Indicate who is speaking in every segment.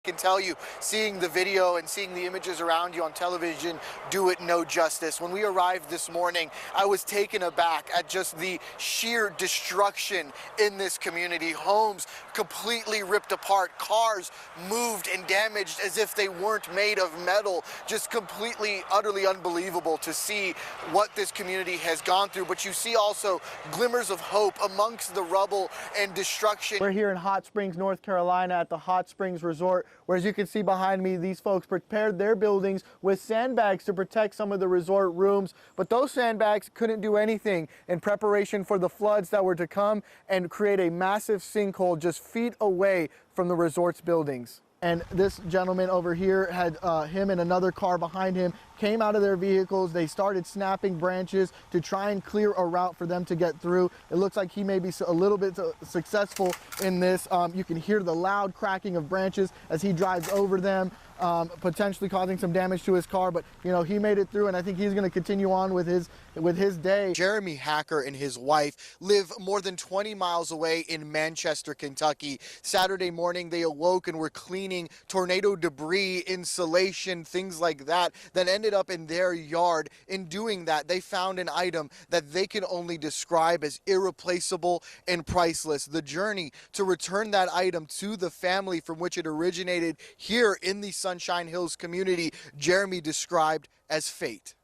Speaker 1: Can tell you, seeing the video and seeing the images around you on television do it no justice. When we arrived this morning, I was taken aback at just the sheer destruction in this community. Homes completely ripped apart, cars moved and damaged as if they weren't made of metal. Just completely, utterly unbelievable to see what this community has gone through. But you see also glimmers of hope amongst the rubble and destruction.
Speaker 2: We're here in Hot Springs, North Carolina at the Hot Springs Resort, where, as you can see behind me, these folks prepared their buildings with sandbags to protect some of the resort rooms. But those sandbags couldn't do anything in preparation for the floods that were to come and create a massive sinkhole just feet away from the resort's buildings. And this gentleman over here had him and another car behind him came out of their vehicles. They started snapping branches to try and clear a route for them to get through. It looks like he may be a little bit successful in this. You can hear the loud cracking of branches as he drives over them, potentially causing some damage to his car. But, you know, he made it through, and I think he's going to continue on with his day.
Speaker 1: Jeremy Hacker and his wife live more than 20 miles away in Manchester, Kentucky. Saturday morning, they awoke and were cleaning tornado debris, insulation, things like that ended up in their yard. In doing that, they found an item that they can only describe as irreplaceable and priceless. The journey to return that item to the family from which it originated here in the Sunshine Hills community, Jeremy described as fate.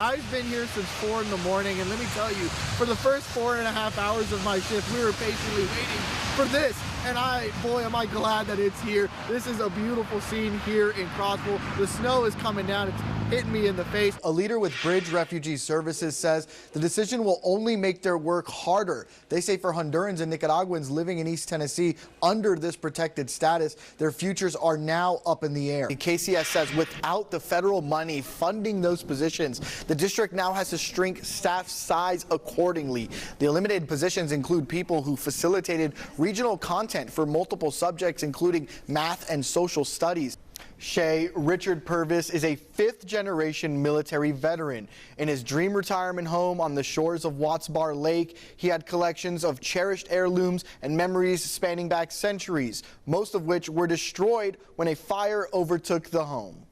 Speaker 2: I've been here since 4 in the morning, and let me tell you, for the first 4.5 hours of my shift, we were patiently waiting for this. And boy, am I glad that it's here. This is a beautiful scene here in Crossville. The snow is coming down. It's hitting me in the face.
Speaker 1: A leader with Bridge Refugee Services says the decision will only make their work harder. They say for Hondurans and Nicaraguans living in East Tennessee under this protected status, their futures are now up in the air. KCS says without the federal money funding those positions, the district now has to shrink staff size accordingly. The eliminated positions include people who facilitated regional content for multiple subjects, including math and social studies. Shay Richard Purvis is a fifth-generation military veteran. In his dream retirement home on the shores of Watts Bar Lake, he had collections of cherished heirlooms and memories spanning back centuries, most of which were destroyed when a fire overtook the home.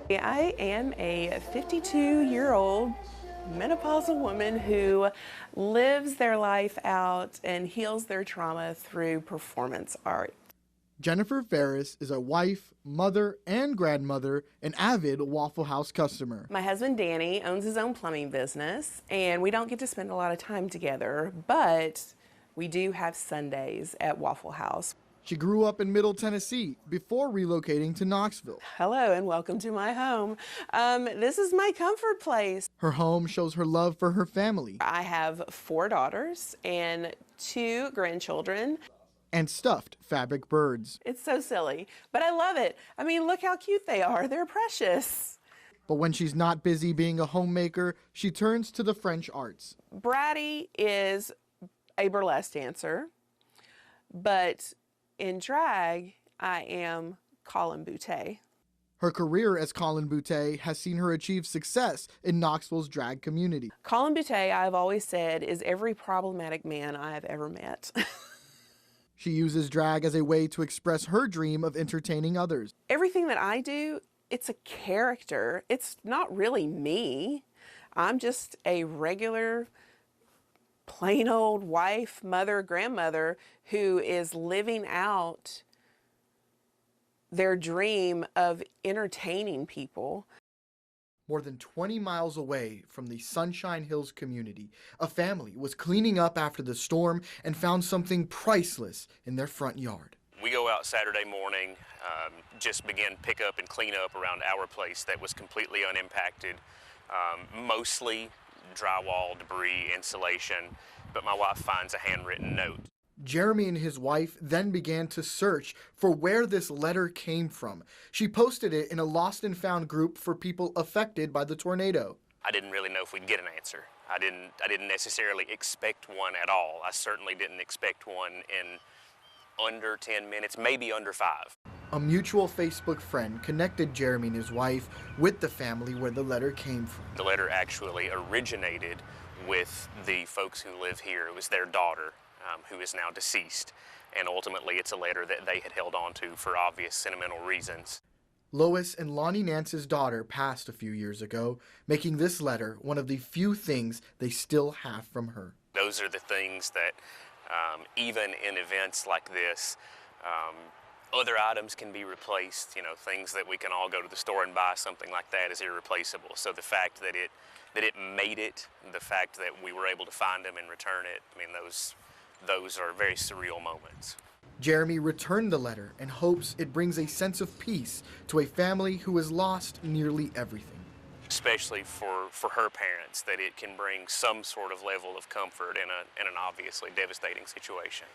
Speaker 3: I am a 52-year-old menopausal woman who lives their life out and heals their trauma through performance art.
Speaker 2: Jennifer Ferris is a wife, mother, and grandmother, an avid Waffle House customer.
Speaker 3: My husband Danny owns his own plumbing business, and we don't get to spend a lot of time together, but we do have Sundays at Waffle House.
Speaker 2: She grew up in Middle Tennessee before relocating to Knoxville.
Speaker 3: Hello and welcome to my home. This is my comfort place.
Speaker 2: Her home shows her love for her family.
Speaker 3: I have 4 daughters and 2 grandchildren.
Speaker 2: And stuffed fabric birds.
Speaker 3: It's so silly, but I love it. I mean, look how cute they are. They're precious.
Speaker 2: But when she's not busy being a homemaker, she turns to the French arts.
Speaker 3: Bratty is a burlesque dancer, but in drag, I am Colin Boutte.
Speaker 2: Her career as Colin Boutte has seen her achieve success in Knoxville's drag community.
Speaker 3: Colin Boutte, I've always said, is every problematic man I have ever met.
Speaker 2: She uses drag as a way to express her dream of entertaining others.
Speaker 3: Everything that I do, it's a character. It's not really me. I'm just a regular, plain old wife, mother, grandmother who is living out their dream of entertaining people.
Speaker 2: More than 20 miles away from the Sunshine Hills community, a family was cleaning up after the storm and found something priceless in their front yard.
Speaker 4: We go out Saturday morning, just begin pick up and clean up around our place that was completely unimpacted, mostly drywall, debris, insulation, but my wife finds a handwritten note.
Speaker 2: Jeremy and his wife then began to search for where this letter came from. She posted it in a lost and found group for people affected by the tornado.
Speaker 4: I didn't really know if we'd get an answer. I didn't necessarily expect one at all. I certainly didn't expect one in under 10 minutes, maybe under 5.
Speaker 2: A mutual Facebook friend connected Jeremy and his wife with the family where the letter came from.
Speaker 4: The letter actually originated with the folks who live here. It was their daughter who is now deceased. And ultimately, it's a letter that they had held on to for obvious sentimental reasons.
Speaker 1: Lois and Lonnie Nance's daughter passed a few years ago, making this letter one of the few things they still have from her.
Speaker 4: Those are the things that, even in events like this, other items can be replaced. You know, things that we can all go to the store and buy, something like that is irreplaceable. So the fact that it made it, the fact that we were able to find them and return it, I mean, those are very surreal moments.
Speaker 1: Jeremy returned the letter and hopes it brings a sense of peace to a family who has lost nearly everything.
Speaker 4: Especially for her parents, that it can bring some sort of level of comfort in an obviously devastating situation.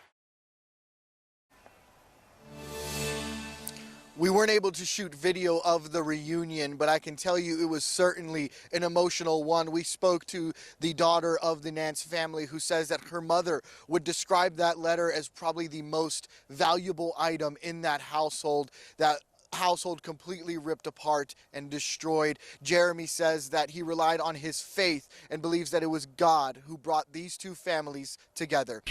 Speaker 1: We weren't able to shoot video of the reunion, but I can tell you it was certainly an emotional one. We spoke to the daughter of the Nance family, who says that her mother would describe that letter as probably the most valuable item in that household. That household completely ripped apart and destroyed. Jeremy says that he relied on his faith and believes that it was God who brought these two families together.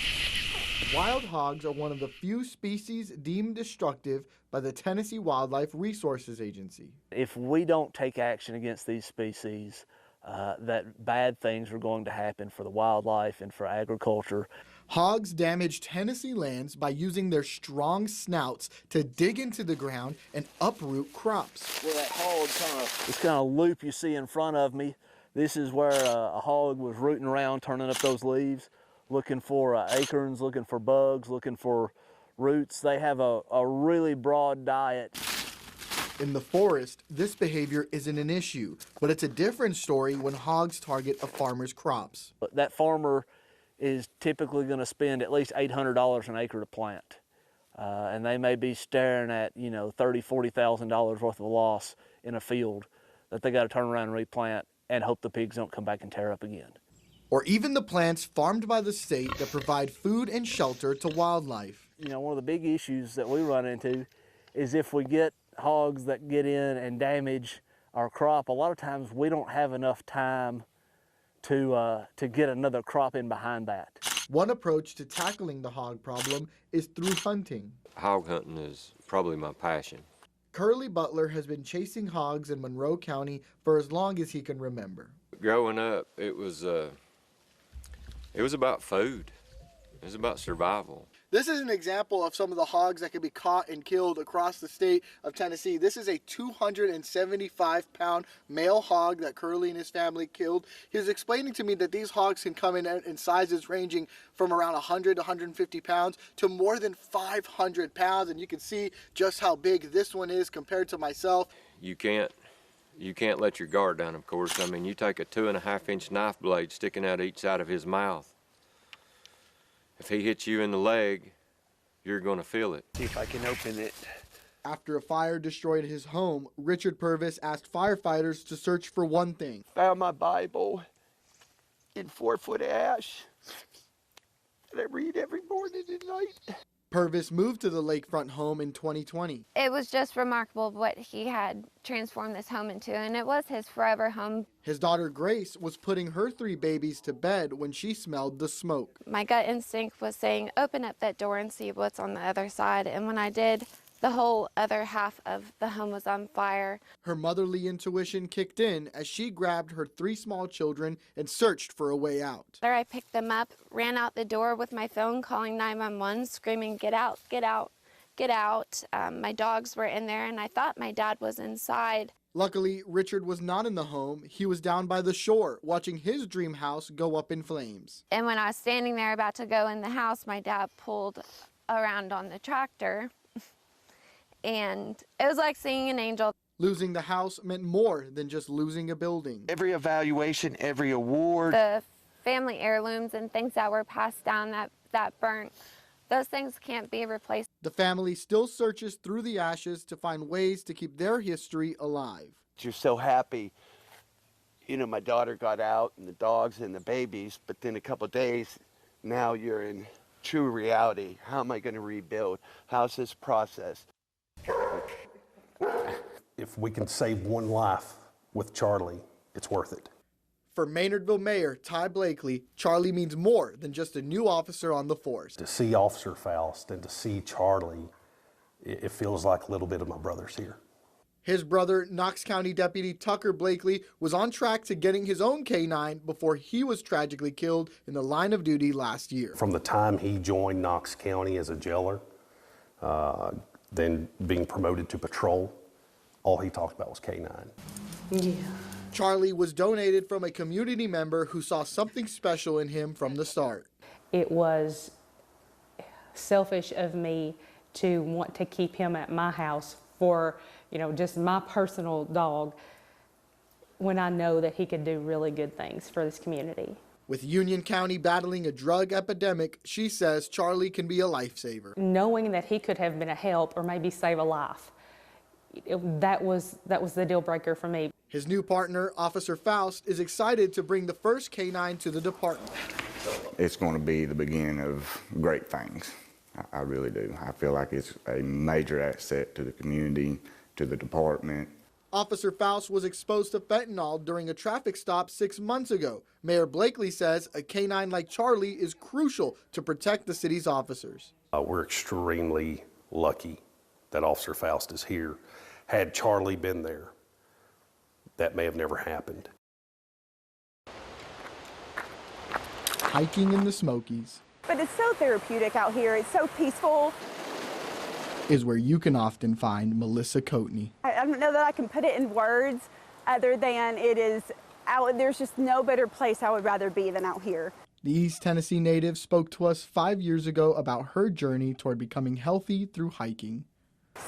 Speaker 1: Wild hogs are one of the few species deemed destructive by the Tennessee Wildlife Resources Agency.
Speaker 5: If we don't take action against these species, that bad things are going to happen for the wildlife and for agriculture.
Speaker 1: Hogs damage Tennessee lands by using their strong snouts to dig into the ground and uproot crops.
Speaker 5: Where that hog this kind of loop you see in front of me, this is where a hog was rooting around, turning up those leaves, looking for acorns, looking for bugs, looking for roots. They have a really broad diet.
Speaker 1: In the forest, this behavior isn't an issue, but it's a different story when hogs target a farmer's crops.
Speaker 5: That farmer is typically going to spend at least $800 an acre to plant. And they may be staring at, $30,000, $40,000 worth of loss in a field that they got to turn around and replant and hope the pigs don't come back and tear up again.
Speaker 1: Or even the plants farmed by the state that provide food and shelter to wildlife.
Speaker 5: One of the big issues that we run into is if we get hogs that get in and damage our crop, a lot of times we don't have enough time to get another crop in behind that.
Speaker 1: One approach to tackling the hog problem is through hunting.
Speaker 6: Hog hunting is probably my passion.
Speaker 1: Curly Butler has been chasing hogs in Monroe County for as long as he can remember.
Speaker 6: Growing up, it was about food. It was about survival.
Speaker 1: This is an example of some of the hogs that can be caught and killed across the state of Tennessee. This is a 275-pound male hog that Curly and his family killed. He was explaining to me that these hogs can come in sizes ranging from around 100 to 150 pounds to more than 500 pounds. And you can see just how big this one is compared to myself.
Speaker 6: You can't let your guard down, of course. I mean, you take a 2.5-inch knife blade sticking out each side of his mouth. If he hits you in the leg, you're going to feel it.
Speaker 5: See if I can open it.
Speaker 1: After a fire destroyed his home, Richard Purvis asked firefighters to search for one thing.
Speaker 7: Found my Bible in 4-foot ash that I read every morning and night.
Speaker 1: Purvis moved to the lakefront home in 2020.
Speaker 8: It was just remarkable what he had transformed this home into, and it was his forever home.
Speaker 1: His daughter Grace was putting her 3 babies to bed when she smelled the smoke.
Speaker 8: My gut instinct was saying, open up that door and see what's on the other side. And when I did, the whole other half of the home was on fire.
Speaker 1: Her motherly intuition kicked in as she grabbed her 3 small children and searched for a way out.
Speaker 8: There I picked them up, ran out the door with my phone, calling 911, screaming, get out, get out, get out. My dogs were in there and I thought my dad was inside.
Speaker 1: Luckily, Richard was not in the home. He was down by the shore, watching his dream house go up in flames.
Speaker 8: And when I was standing there about to go in the house, my dad pulled around on the tractor. And it was like seeing an angel.
Speaker 1: Losing the house meant more than just losing a building.
Speaker 7: Every evaluation, every award.
Speaker 8: The family heirlooms and things that were passed down that burnt, those things can't be replaced.
Speaker 1: The family still searches through the ashes to find ways to keep their history alive.
Speaker 7: You're so happy. My daughter got out and the dogs and the babies, but then a couple of days, now you're in true reality. How am I going to rebuild? How's this process?
Speaker 9: If we can save one life with Charlie, it's worth it.
Speaker 1: For Maynardville Mayor Ty Blakely, Charlie means more than just a new officer on the force.
Speaker 9: To see Officer Faust and to see Charlie, it feels like a little bit of my brother's here.
Speaker 1: His brother, Knox County Deputy Tucker Blakely, was on track to getting his own K-9 before he was tragically killed in the line of duty last year.
Speaker 9: From the time he joined Knox County as a jailer, then being promoted to patrol, all he talked about was K-9.
Speaker 10: Yeah.
Speaker 1: Charlie was donated from a community member who saw something special in him from the start.
Speaker 10: It was selfish of me to want to keep him at my house for, just my personal dog, when I know that he could do really good things for this community.
Speaker 1: With Union County battling a drug epidemic, she says Charlie can be a lifesaver.
Speaker 10: Knowing that he could have been a help or maybe save a life, that was the deal breaker for me.
Speaker 1: His new partner, Officer Faust, is excited to bring the first K-9 to the department.
Speaker 11: It's going to be the beginning of great things. I really do. I feel like it's a major asset to the community, to the department.
Speaker 1: Officer Faust was exposed to fentanyl during a traffic stop 6 months ago. Mayor Blakely says a K-9 like Charlie is crucial to protect the city's officers.
Speaker 9: We're extremely lucky that Officer Faust is here. Had Charlie been there, that may have never happened.
Speaker 1: Hiking in the Smokies.
Speaker 12: But it's so therapeutic out here. It's so peaceful.
Speaker 1: Is where you can often find Melissa Coatney.
Speaker 12: I don't know that I can put it in words other than it is out. There's just no better place I would rather be than out here.
Speaker 1: The East Tennessee native spoke to us 5 years ago about her journey toward becoming healthy through hiking.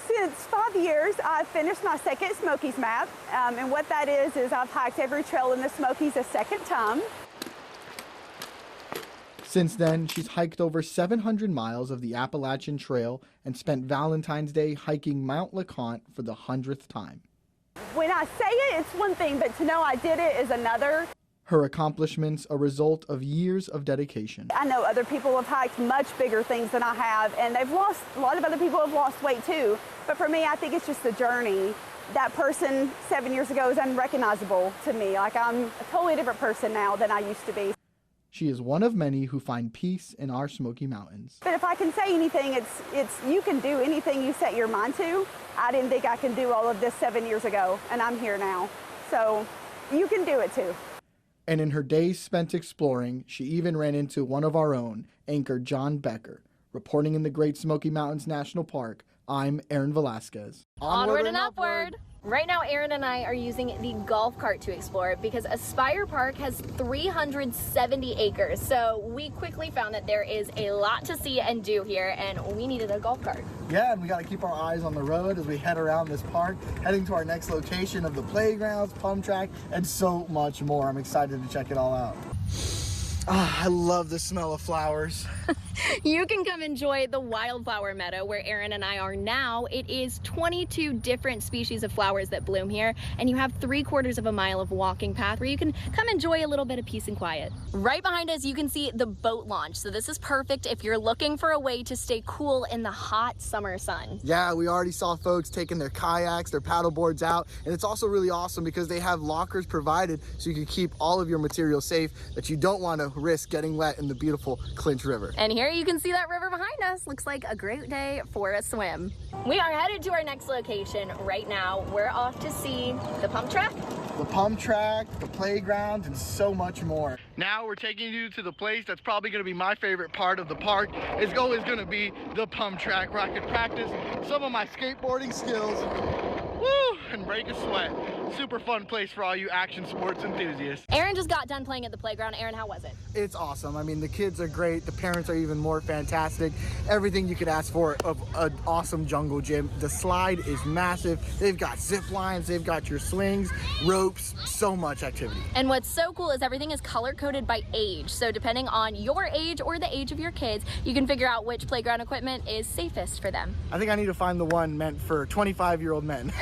Speaker 12: Since 5 years, I've finished my second Smokies map. And what that is I've hiked every trail in the Smokies a second time.
Speaker 1: Since then, she's hiked over 700 miles of the Appalachian Trail and spent Valentine's Day hiking Mount LeConte for the 100th time.
Speaker 12: When I say it, it's one thing, but to know I did it is another.
Speaker 1: Her accomplishments a result of years of dedication.
Speaker 12: I know other people have hiked much bigger things than I have, and a lot of other people have lost weight too. But for me, I think it's just the journey. That person 7 years ago is unrecognizable to me. Like, I'm a totally different person now than I used to be.
Speaker 1: She is one of many who find peace in our Smoky Mountains.
Speaker 12: But if I can say anything, it's you can do anything you set your mind to. I didn't think I could do all of this 7 years ago, and I'm here now. So you can do it too.
Speaker 1: And in her days spent exploring, she even ran into one of our own, anchor John Becker. Reporting in the Great Smoky Mountains National Park, I'm Aaron Velasquez.
Speaker 13: Onward and upward! Right now, Aaron and I are using the golf cart to explore because Aspire Park has 370 acres. So we quickly found that there is a lot to see and do here, and we needed a golf cart.
Speaker 1: Yeah, and we got to keep our eyes on the road as we head around this park, heading to our next location of the playgrounds, pump track, and so much more. I'm excited to check it all out. I love the smell of flowers.
Speaker 13: You can come enjoy the wildflower meadow where Aaron and I are now. It is 22 different species of flowers that bloom here, and you have 3/4 of a mile of walking path where you can come enjoy a little bit of peace and quiet. Right behind us, you can see the boat launch. So this is perfect if you're looking for a way to stay cool in the hot summer sun.
Speaker 1: Yeah, we already saw folks taking their kayaks, their paddle boards out, and it's also really awesome because they have lockers provided so you can keep all of your materials safe that you don't want to risk getting wet in the beautiful Clinch River.
Speaker 13: And here you can see that river behind us. Looks like a great day for a swim. We are headed to our next location right now. We're off to see the pump track.
Speaker 1: The pump track, the playground, and so much more. Now we're taking you to the place that's probably going to be my favorite part of the park. It's always going to be the pump track where I can practice some of my skateboarding skills. Woo! And break a sweat. Super fun place for all you action sports enthusiasts.
Speaker 13: Aaron just got done playing at the playground. Aaron, how was it?
Speaker 1: It's awesome. I mean, the kids are great. The parents are even more fantastic. Everything you could ask for of an awesome jungle gym. The slide is massive. They've got zip lines. They've got your swings, ropes, so much activity.
Speaker 13: And what's so cool is everything is color-coded by age. So depending on your age or the age of your kids, you can figure out which playground equipment is safest for them.
Speaker 1: I think I need to find the one meant for 25-year-old men.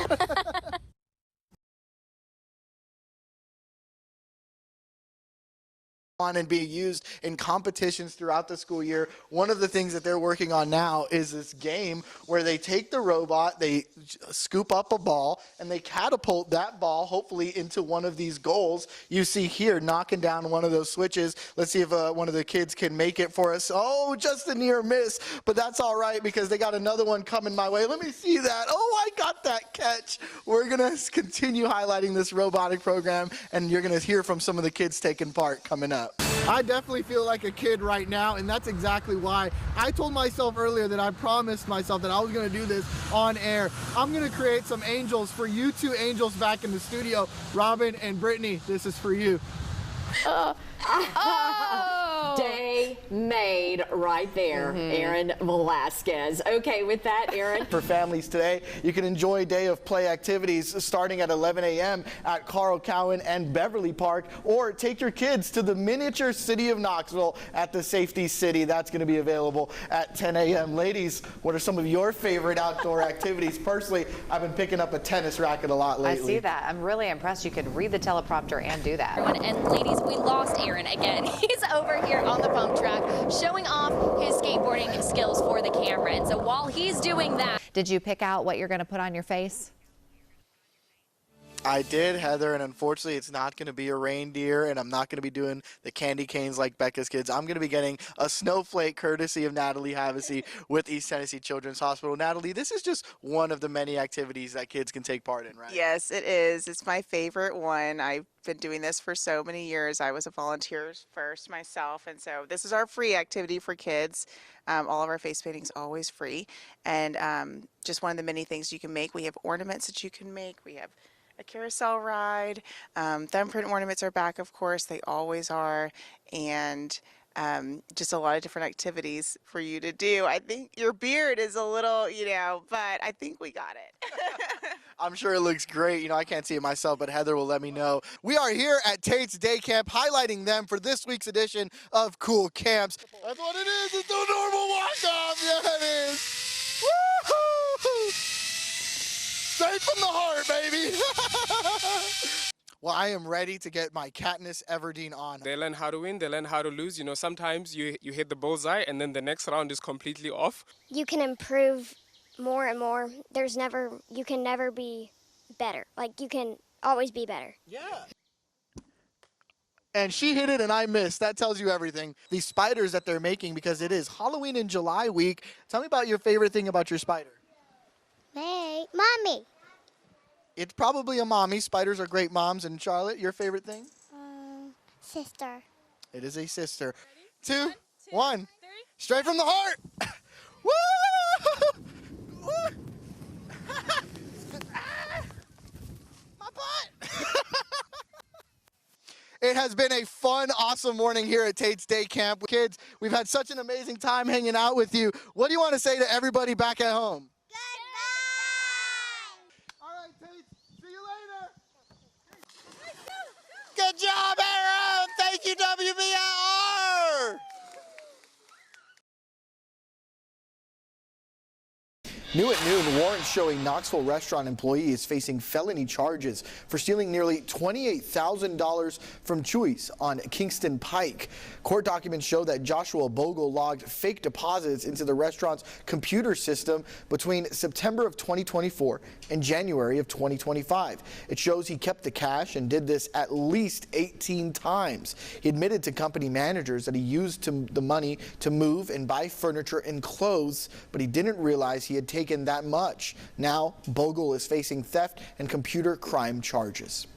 Speaker 1: on and be used in competitions throughout the school year. One of the things that they're working on now is this game where they take the robot, they scoop up a ball, and they catapult that ball hopefully into one of these goals you see here, knocking down one of those switches. Let's see if one of the kids can make it for us. Oh, just a near miss, but that's all right because they got another one coming my way. Let me see that. Oh, I got that catch. We're going to continue highlighting this robotic program, and you're going to hear from some of the kids taking part coming up. I definitely feel like a kid right now, and that's exactly why I told myself earlier that I promised myself that I was going to do this on air. I'm going to create some angels for you two angels back in the studio. Robin and Brittany, this is for you.
Speaker 14: Day made right there, Aaron Velasquez. Okay, with that, Aaron.
Speaker 1: For families today, you can enjoy a day of play activities starting at 11 a.m. at Carl Cowan and Beverly Park, or take your kids to the miniature city of Knoxville at the Safety City. That's going to be available at 10 a.m. Ladies, what are some of your favorite outdoor activities? Personally, I've been picking up a tennis racket a lot lately.
Speaker 15: I see that. I'm really impressed you could read the teleprompter and do that.
Speaker 13: And ladies, we lost Aaron again. He's over here on the pump track showing off his skateboarding skills for the camera. And so while he's doing that.
Speaker 15: Did you pick out what you're going to put on your face?
Speaker 1: I did, Heather, and unfortunately it's not going to be a reindeer, and I'm not going to be doing the candy canes like Becca's kids. I'm going to be getting a snowflake courtesy of Natalie Havasey with East Tennessee Children's Hospital. Natalie, this is just one of the many activities that kids can take part in, right?
Speaker 16: Yes, it is. It's my favorite one. I've been doing this for so many years. I was a volunteer first myself, and so this is our free activity for kids. All of our face painting is always free, and just one of the many things you can make. We have ornaments that you can make. We have a carousel ride. Thumbprint ornaments are back, of course. They always are. And just a lot of different activities for you to do. I think your beard is a little, but I think we got it.
Speaker 1: I'm sure it looks great. I can't see it myself, but Heather will let me know. We are here at Tate's Day Camp, highlighting them for this week's edition of Cool Camps. That's what it is. It's no normal walk-off. Yeah, it is. Woo-hoo! Straight from the heart, baby. Well, I am ready to get my Katniss Everdeen on.
Speaker 17: They learn how to win, they learn how to lose. Sometimes you hit the bullseye and then the next round is completely off.
Speaker 18: You can improve more and more. You can never be better. You can always be better.
Speaker 1: Yeah. And she hit it and I missed. That tells you everything. These spiders that they're making, because it is Halloween in July week. Tell me about your favorite thing about your spider.
Speaker 18: Hey, Mommy.
Speaker 1: It's probably a mommy. Spiders are great moms. And Charlotte, your favorite thing?
Speaker 18: Sister.
Speaker 1: It is a sister. Two, one. Straight from the heart. Woo! Woo! My butt. It has been a fun, awesome morning here at Tate's Day Camp. Kids, we've had such an amazing time hanging out with you. What do you want to say to everybody back at home? Good job, Aaron! Thank you, WBIR! New at noon, warrants showing Knoxville restaurant employees facing felony charges for stealing nearly $28,000 from Chuy's on Kingston Pike. Court documents show that Joshua Bogle logged fake deposits into the restaurant's computer system between September of 2024 and January of 2025. It shows he kept the cash and did this at least 18 times. He admitted to company managers that he used the money to move and buy furniture and clothes, but he didn't realize he had taken that much. Now, Bogle is facing theft and computer crime charges.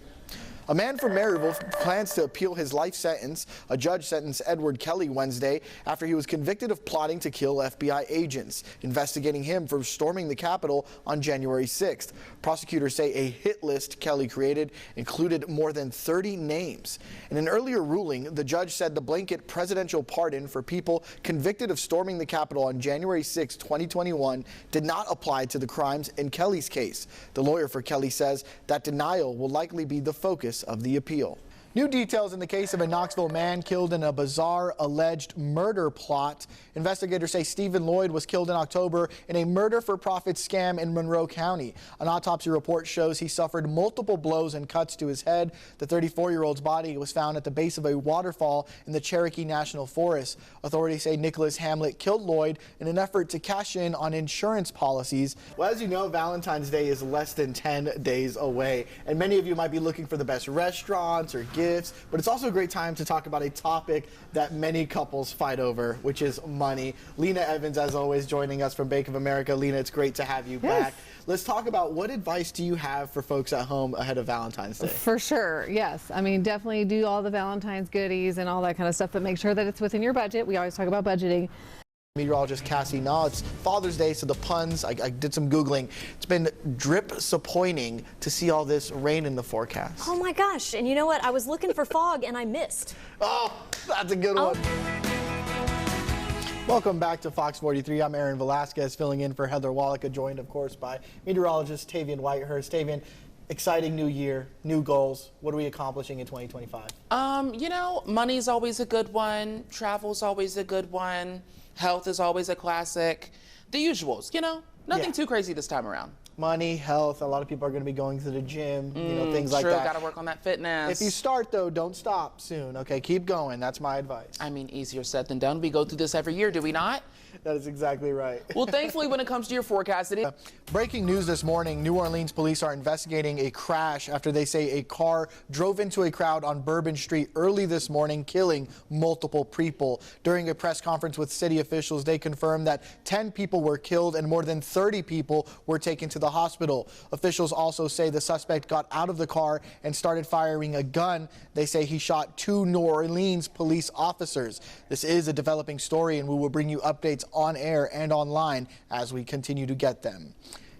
Speaker 1: A man from Maryville plans to appeal his life sentence. A judge sentenced Edward Kelly Wednesday after he was convicted of plotting to kill FBI agents, investigating him for storming the Capitol on January 6th. Prosecutors say a hit list Kelly created included more than 30 names. In an earlier ruling, the judge said the blanket presidential pardon for people convicted of storming the Capitol on January 6, 2021 did not apply to the crimes in Kelly's case. The lawyer for Kelly says that denial will likely be the focus of the appeal. New details in the case of a Knoxville man killed in a bizarre alleged murder plot. Investigators say Stephen Lloyd was killed in October in a murder-for-profit scam in Monroe County. An autopsy report shows he suffered multiple blows and cuts to his head. The 34-year-old's body was found at the base of a waterfall in the Cherokee National Forest. Authorities say Nicholas Hamlet killed Lloyd in an effort to cash in on insurance policies. Well, as you know, Valentine's Day is less than 10 days away, and many of you might be looking for the best restaurants or gifts. But it's also a great time to talk about a topic that many couples fight over, which is money. Lena Evans, as always, joining us from Bank of America. Lena, it's great to have you back. Let's talk about what advice do you have for folks at home ahead of Valentine's Day?
Speaker 19: For sure, yes. I mean, definitely do all the Valentine's goodies and all that kind of stuff, but make sure that it's within your budget. We always talk about budgeting.
Speaker 1: Meteorologist Cassie Naw. It's Father's Day, so the puns, I did some Googling. It's been drip-disappointing to see all this rain in the forecast.
Speaker 20: Oh my gosh, and you know what? I was looking for fog and I missed.
Speaker 1: Oh, that's a good one. Welcome back to Fox 43. I'm Aaron Velasquez, filling in for Heather Wallach, joined, of course, by meteorologist Tavian Whitehurst. Tavian, exciting new year, new goals. What are we accomplishing in 2025?
Speaker 21: You know, money's always a good one. Travel's always a good one. Health is always a classic. The usuals, you know, nothing too crazy this time around.
Speaker 1: Money, health, a lot of people are going to be going to the gym, you know, things like that.
Speaker 21: Got to work on that fitness.
Speaker 1: If you start, though, don't stop soon, okay? Keep going. That's my advice.
Speaker 21: I mean, easier said than done. We go through this every year, do we not?
Speaker 1: That is exactly right.
Speaker 21: Well, thankfully, when it comes to your forecast, it is.
Speaker 1: Breaking news this morning, New Orleans police are investigating a crash after they say a car drove into a crowd on Bourbon Street early this morning, killing multiple people. During a press conference with city officials, they confirmed that 10 people were killed and more than 30 people were taken to the hospital. Officials also say the suspect got out of the car and started firing a gun. They say he shot 2 New Orleans police officers. This is a developing story, and we will bring you updates on air and online as we continue to get them.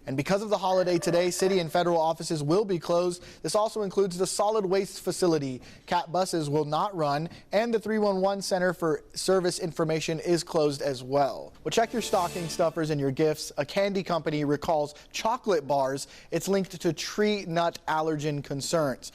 Speaker 1: And because of the holiday today, city and federal offices will be closed. This also includes the solid waste facility. CAT buses will not run, and the 311 Center for Service Information is closed as well. Well, check your stocking stuffers and your gifts. A candy company recalls chocolate bars. It's linked to tree nut allergen concerns.